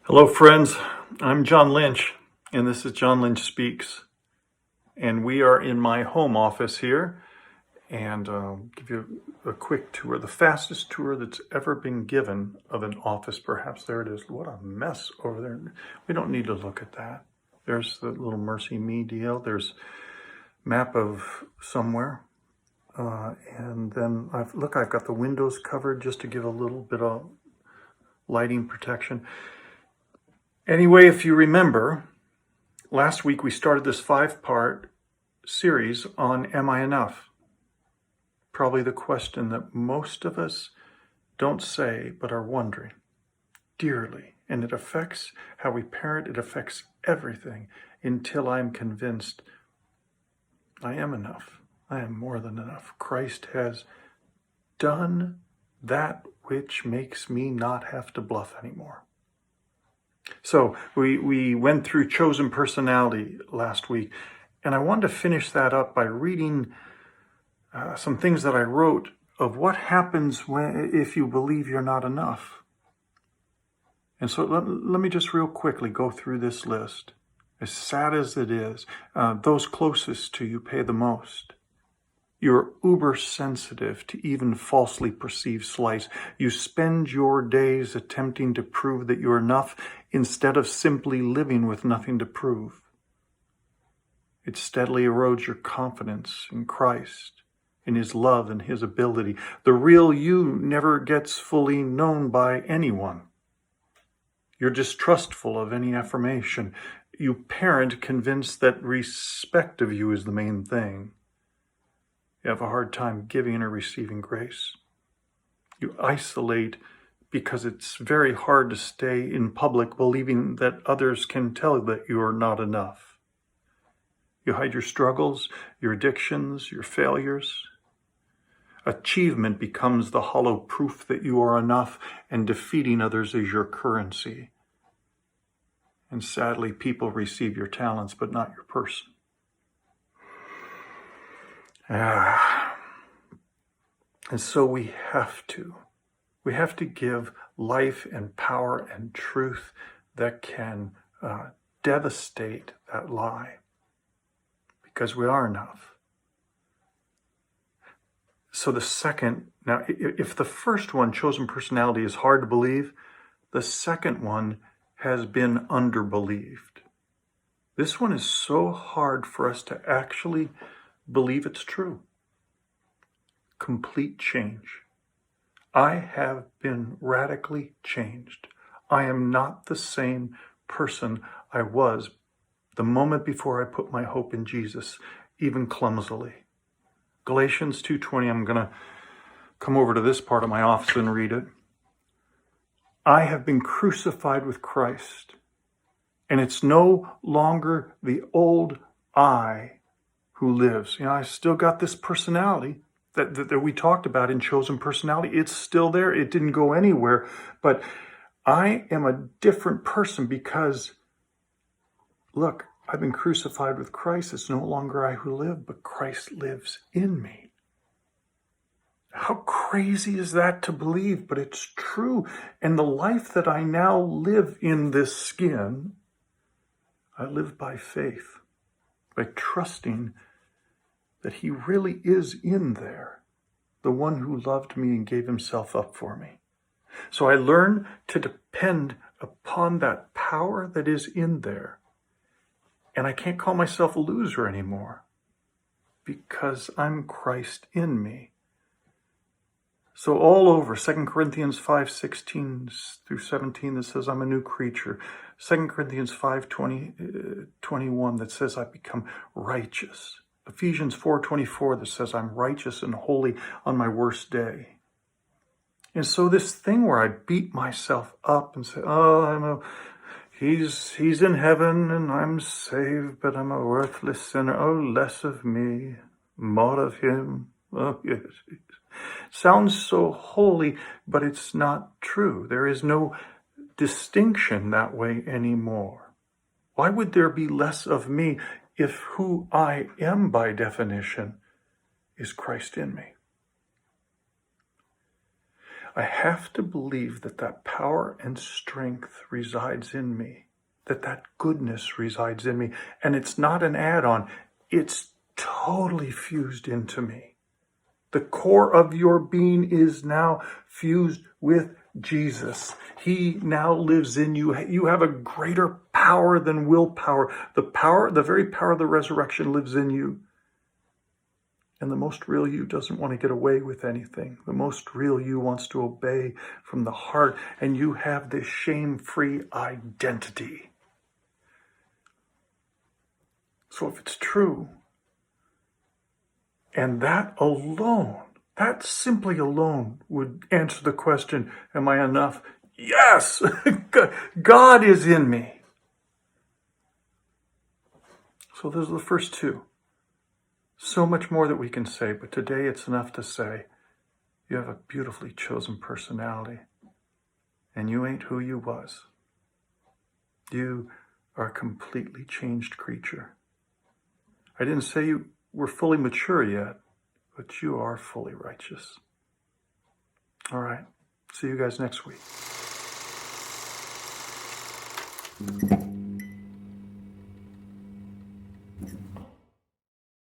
Hello, friends. I'm John Lynch, and this is John Lynch Speaks. And we are in my home office here, and give you a quick tour, the fastest tour that's ever been given of an office. Perhaps there it is. What a mess over there. We don't need to look at that. There's the little Mercy Me deal. There's map of somewhere. And then I've got the windows covered just to give a little bit of lighting protection. Anyway, if you remember, last week we started this 5-part series on Am I Enough? Probably the question that most of us don't say but are wondering dearly. And it affects how we parent, it affects everything until I'm convinced I am enough. I am more than enough. Christ has done that which makes me not have to bluff anymore. So we went through chosen personality last week, and I wanted to finish that up by reading some things that I wrote of what happens if you believe you're not enough. And so let me just real quickly go through this list. As sad as it is, those closest to you pay the most. You're uber sensitive to even falsely perceived slights. You spend your days attempting to prove that you're enough instead of simply living with nothing to prove. It steadily erodes your confidence in Christ, in His love and His ability. The real you never gets fully known by anyone. You're distrustful of any affirmation. You parent convinced that respect of you is the main thing. You have a hard time giving or receiving grace. You isolate because it's very hard to stay in public believing that others can tell that you are not enough. You hide your struggles, your addictions, your failures. Achievement becomes the hollow proof that you are enough, and defeating others is your currency. And sadly, people receive your talents, but not your person. And so we have to give life and power and truth that can devastate that lie, because we are enough. So the second, now if the first one, chosen personality, is hard to believe, the second one has been underbelieved. This one is so hard for us to actually believe it's true. Complete change. I have been radically changed. I am not the same person I was the moment before I put my hope in Jesus, even clumsily. Galatians 2:20, I'm going to come over to this part of my office and read it. I have been crucified with Christ, and it's no longer the old I who lives. I still got this personality that we talked about in chosen personality. It's still there. It didn't go anywhere. But I am a different person because, look, I've been crucified with Christ. It's no longer I who live, but Christ lives in me. How crazy is that to believe? But it's true. And the life that I now live in this skin, I live by faith, by trusting that He really is in there, the one who loved me and gave Himself up for me. So I learn to depend upon that power that is in there. And I can't call myself a loser anymore because I'm Christ in me. So all over 2 Corinthians 5:16 through 17 that says I'm a new creature. 2 Corinthians 5:21 that says I become righteous. Ephesians 4:24 that says I'm righteous and holy on my worst day. And so this thing where I beat myself up and say, he's in heaven and I'm saved, but I'm a worthless sinner. Oh, less of me, more of Him. Oh, yes. Sounds so holy, but it's not true. There is no distinction that way anymore. Why would there be less of me if who I am by definition is Christ in me? I have to believe that that power and strength resides in me, that that goodness resides in me. And it's not an add-on. It's totally fused into me. The core of your being is now fused with Jesus. He now lives in you. You have a greater power than willpower. The very power of the resurrection lives in you. And the most real you doesn't want to get away with anything. The most real you wants to obey from the heart. And you have this shame-free identity. So if it's true, and that alone, that simply alone would answer the question, am I enough? Yes! God is in me. So those are the first two. So much more that we can say, but today it's enough to say, you have a beautifully chosen personality, and you ain't who you was. You are a completely changed creature. I didn't say you were fully mature yet, but you are fully righteous. All right. See you guys next week.